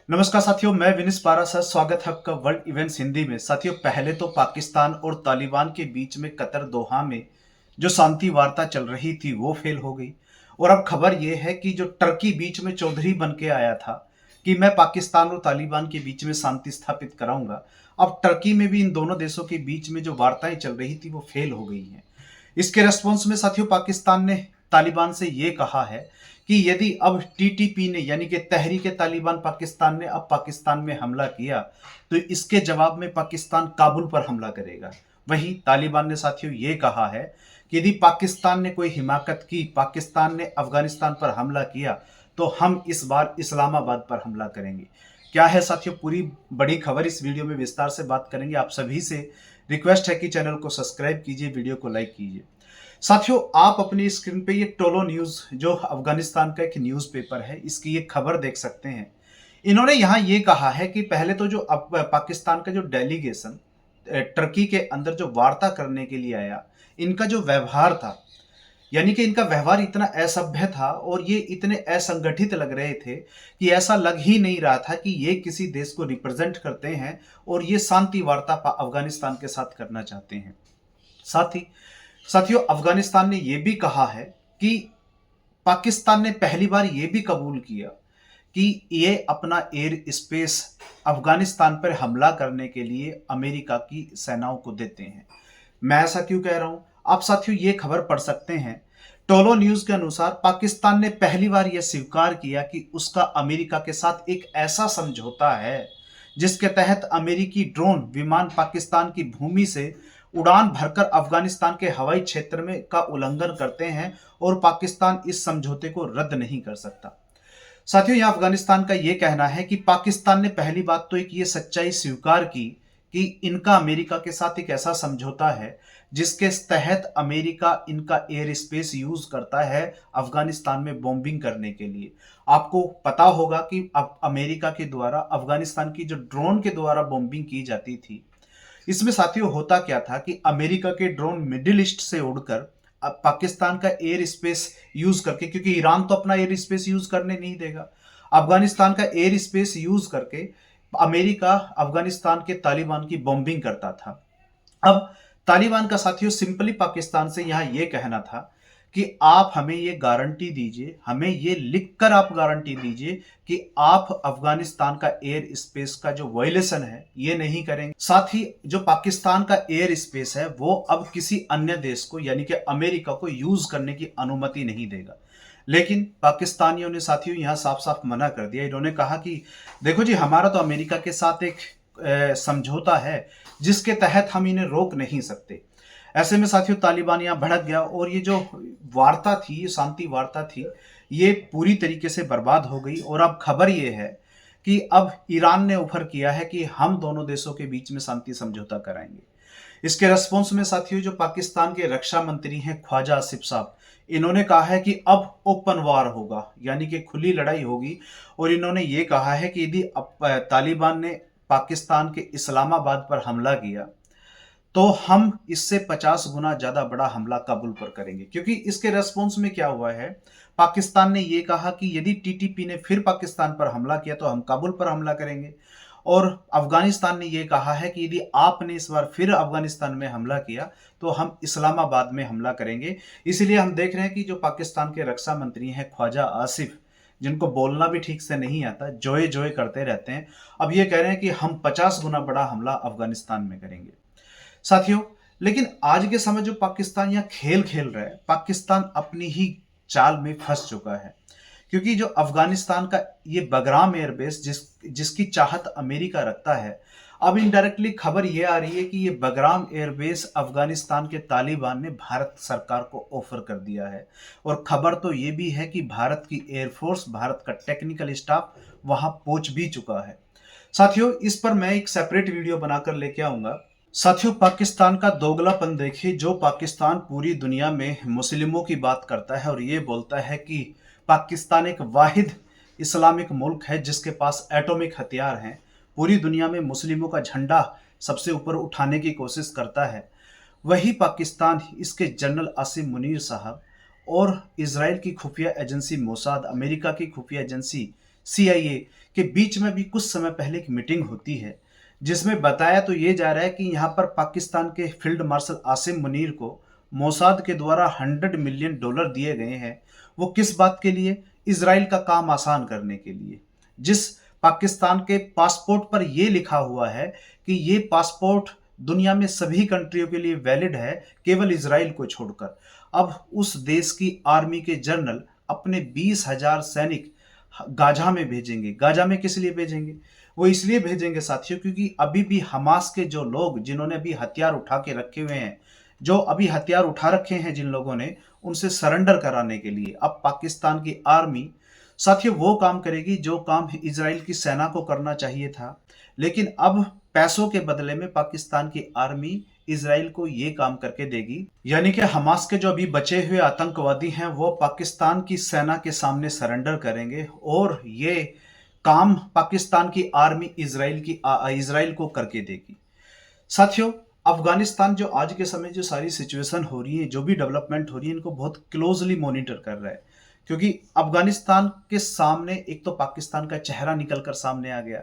नमस्कार साथियों, मैं विनिस पारासर। स्वागत है आपका वर्ल्ड इवेंट्स हिंदी में। साथियों, पहले तो पाकिस्तान और तालिबान के बीच में कतर दोहा में जो शांति वार्ता चल रही थी वो फेल हो गई। और अब खबर ये है कि जो टर्की बीच में चौधरी बन के आया था कि मैं पाकिस्तान और तालिबान के बीच में शांति स्थापित कराऊंगा, अब टर्की में भी इन दोनों देशों के बीच में जो वार्ताएं चल रही थी वो फेल हो गई हैं। इसके रेस्पॉन्स में साथियों, पाकिस्तान ने तालिबान से ये कहा है कि यदि अब टीटीपी ने यानी कि तहरीक तालिबान पाकिस्तान ने अब पाकिस्तान में हमला किया तो इसके जवाब में पाकिस्तान काबुल पर हमला करेगा। वहीं तालिबान ने साथियों ये कहा है कि यदि पाकिस्तान ने कोई हिमाकत की, पाकिस्तान ने अफगानिस्तान पर हमला किया, तो हम इस बार इस्लामाबाद पर हमला करेंगे। क्या है साथियों पूरी बड़ी खबर, इस वीडियो में विस्तार से बात करेंगे। आप सभी से रिक्वेस्ट है कि चैनल को सब्सक्राइब कीजिए, वीडियो को लाइक कीजिए। साथियों, आप अपनी स्क्रीन पे ये टोलो न्यूज जो अफगानिस्तान का एक न्यूज़पेपर है, इसकी ये खबर देख सकते हैं। इन्होंने यहाँ ये कहा है कि पहले तो जो पाकिस्तान का जो डेलीगेशन टर्की के अंदर जो वार्ता करने के लिए आया, इनका जो व्यवहार था, यानी कि इनका व्यवहार इतना असभ्य था और ये इतने असंगठित लग रहे थे कि ऐसा लग ही नहीं रहा था कि ये किसी देश को रिप्रेजेंट करते हैं और ये शांति वार्ता अफगानिस्तान के साथ करना चाहते हैं। साथ ही साथियों, अफगानिस्तान ने यह भी कहा है कि पाकिस्तान ने पहली बार यह भी कबूल किया कि ये अपना एयर स्पेस अफगानिस्तान पर हमला करने के लिए अमेरिका की सेनाओं को देते हैं। मैं ऐसा क्यों कह रहा हूं, आप साथियों ये खबर पढ़ सकते हैं। टोलो न्यूज के अनुसार पाकिस्तान ने पहली बार यह स्वीकार किया कि उसका अमेरिका के साथ एक ऐसा समझौता है जिसके तहत अमेरिकी ड्रोन विमान पाकिस्तान की भूमि से उड़ान भरकर अफगानिस्तान के हवाई क्षेत्र में का उल्लंघन करते हैं और पाकिस्तान इस समझौते को रद्द नहीं कर सकता। साथियों, यहां अफगानिस्तान का यह कहना है कि पाकिस्तान ने पहली बात तो एक ये सच्चाई स्वीकार की कि इनका अमेरिका के साथ एक ऐसा समझौता है जिसके तहत अमेरिका इनका एयर स्पेस यूज करता है अफगानिस्तान में बॉम्बिंग करने के लिए। आपको पता होगा कि अब अमेरिका के द्वारा अफगानिस्तान की जो ड्रोन के द्वारा बॉम्बिंग की जाती थी, इसमें साथियों होता क्या था कि अमेरिका के ड्रोन मिडिल ईस्ट से उड़कर पाकिस्तान का एयर स्पेस यूज करके, क्योंकि ईरान तो अपना एयर स्पेस यूज करने नहीं देगा, अफगानिस्तान का एयर स्पेस यूज करके अमेरिका अफगानिस्तान के तालिबान की बॉम्बिंग करता था। अब तालिबान का साथियों सिंपली पाकिस्तान से यहां यह कहना था कि आप हमें ये गारंटी दीजिए, हमें ये लिखकर आप गारंटी दीजिए कि आप अफगानिस्तान का एयर स्पेस का जो वायलेशन है ये नहीं करेंगे। साथ ही जो पाकिस्तान का एयर स्पेस है वो अब किसी अन्य देश को यानी कि अमेरिका को यूज करने की अनुमति नहीं देगा। लेकिन पाकिस्तानियों ने साथियों यहां साफ साफ मना कर दिया। इन्होंने कहा कि देखो जी, हमारा तो अमेरिका के साथ एक समझौता है जिसके तहत हम इन्हें रोक नहीं सकते। ऐसे में साथियों तालिबान यहाँ भड़क गया और ये जो वार्ता थी, ये शांति वार्ता थी, ये पूरी तरीके से बर्बाद हो गई। और अब खबर ये है कि अब ईरान ने ऑफर किया है कि हम दोनों देशों के बीच में शांति समझौता कराएंगे। इसके रेस्पॉन्स में साथियों जो पाकिस्तान के रक्षा मंत्री हैं ख्वाजा आसिफ साहब, इन्होंने कहा है कि अब ओपन वार होगा, यानी कि खुली लड़ाई होगी। और इन्होंने ये कहा है कि यदि तालिबान ने पाकिस्तान के इस्लामाबाद पर हमला किया तो हम इससे 50 गुना ज्यादा बड़ा हमला काबुल पर करेंगे। क्योंकि इसके रेस्पॉन्स में क्या हुआ है, पाकिस्तान ने यह कहा कि यदि टीटीपी ने फिर पाकिस्तान पर हमला किया तो हम काबुल पर हमला करेंगे। और अफगानिस्तान ने यह कहा है कि यदि आपने इस बार फिर अफगानिस्तान में हमला किया तो हम इस्लामाबाद में हमला करेंगे। इसलिए हम देख रहे हैं कि जो पाकिस्तान के रक्षा मंत्री हैं ख्वाजा आसिफ, जिनको बोलना भी ठीक से नहीं आता, जोए जोए करते रहते हैं, अब ये कह रहे हैं कि हम 50 गुना बड़ा हमला अफगानिस्तान में करेंगे। साथियों, लेकिन आज के समय जो पाकिस्तान यहाँ खेल खेल रहा है, पाकिस्तान अपनी ही चाल में फंस चुका है। क्योंकि जो अफगानिस्तान का ये बगराम एयरबेस जिसकी चाहत अमेरिका रखता है, अब इनडायरेक्टली खबर ये आ रही है कि ये बगराम एयरबेस अफगानिस्तान के तालिबान ने भारत सरकार को ऑफर कर दिया है। और खबर तो ये भी है कि भारत की एयरफोर्स, भारत का टेक्निकल स्टाफ वहां पहुंच भी चुका है। साथियों, इस पर मैं एक सेपरेट वीडियो बनाकर लेके आऊंगा। साथियों, पाकिस्तान का दोगलापन देखिए। जो पाकिस्तान पूरी दुनिया में मुस्लिमों की बात करता है और ये बोलता है कि पाकिस्तान एक वाहिद इस्लामिक मुल्क है जिसके पास एटॉमिक हथियार हैं, पूरी दुनिया में मुस्लिमों का झंडा सबसे ऊपर उठाने की कोशिश करता है, वही पाकिस्तान इसके जनरल आसिम मुनीर साहब और इजराइल की खुफिया एजेंसी मोसाद, अमेरिका की खुफिया एजेंसी CIA के बीच में भी कुछ समय पहले एक मीटिंग होती है, जिसमें बताया तो ये जा रहा है कि यहाँ पर पाकिस्तान के फील्ड मार्शल आसिम मुनीर को मोसाद के द्वारा $100 मिलियन दिए गए हैं। वो किस बात के लिए? इजराइल का काम आसान करने के लिए। जिस पाकिस्तान के पासपोर्ट पर यह लिखा हुआ है कि ये पासपोर्ट दुनिया में सभी कंट्रियों के लिए वैलिड है, केवल इजराइल को छोड़कर। अब उस देश की आर्मी के जनरल अपने 20,000 सैनिक गाजा में भेजेंगे। गाजा में किस लिए भेजेंगे? वो इसलिए भेजेंगे साथियों, क्योंकि अभी भी हमास के जो लोग जिन्होंने अभी हथियार उठा के रखे हुए हैं, जो अभी हथियार उठा रखे हैं जिन लोगों ने, उनसे सरेंडर कराने के लिए अब पाकिस्तान की आर्मी साथियों वो काम करेगी जो काम इजराइल की सेना को करना चाहिए था। लेकिन अब पैसों के बदले में पाकिस्तान की आर्मी इजराइल को ये काम करके देगी, यानी कि हमास के जो अभी बचे हुए आतंकवादी हैं वो पाकिस्तान की सेना के सामने सरेंडर करेंगे और ये काम पाकिस्तान की आर्मी इजराइल को करके देगी। साथियों, अफगानिस्तान जो आज के समय जो सारी सिचुएशन हो रही है, जो भी डेवलपमेंट हो रही है, इनको बहुत क्लोजली मॉनिटर कर रहा है, क्योंकि अफगानिस्तान के सामने एक तो पाकिस्तान का चेहरा निकल कर सामने आ गया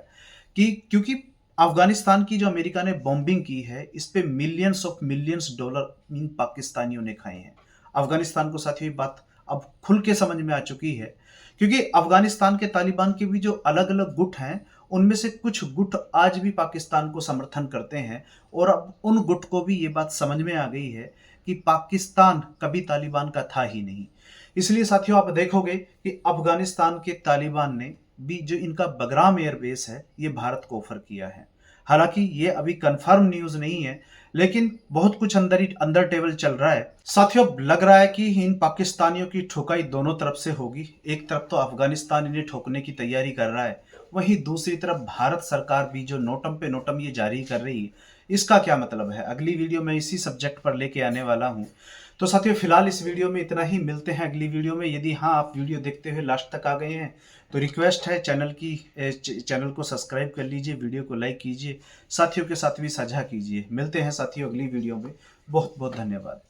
कि क्योंकि अफगानिस्तान की जो अमेरिका ने बॉम्बिंग की है, इस पे मिलियंस डॉलर इन पाकिस्तानियों ने खाए हैं। अफगानिस्तान को साथियों ये बात अब खुल के समझ में आ चुकी है, क्योंकि अफगानिस्तान के तालिबान के भी जो अलग अलग गुट हैं, उनमें से कुछ गुट आज भी पाकिस्तान को समर्थन करते हैं और अब उन गुट को भी ये बात समझ में आ गई है कि पाकिस्तान कभी तालिबान का था ही नहीं। इसलिए साथियों आप देखोगे कि अफगानिस्तान के तालिबान ने भी जो इनका बगराम एयरबेस है ये भारत को ऑफर किया है। हालांकि ये अभी कंफर्म न्यूज नहीं है, लेकिन बहुत कुछ अंदर ही अंदर टेबल चल रहा है। साथियों लग रहा है कि इन पाकिस्तानियों की ठोकाई दोनों तरफ से होगी। एक तरफ तो अफगानिस्तान इन्हें ठोकने की तैयारी कर रहा है, वहीं दूसरी तरफ भारत सरकार भी जो नोटम पे नोटम ये जारी कर रही है, इसका क्या मतलब है? अगली वीडियो में इसी सब्जेक्ट पर लेके आने वाला हूं। तो साथियों फिलहाल इस वीडियो में इतना ही, मिलते हैं अगली वीडियो में। यदि हाँ आप वीडियो देखते हुए लास्ट तक आ गए हैं तो रिक्वेस्ट है चैनल को सब्सक्राइब कर लीजिए, वीडियो को लाइक कीजिए, साथियों के साथ भी साझा कीजिए। मिलते हैं साथियों अगली वीडियो में। बहुत बहुत धन्यवाद।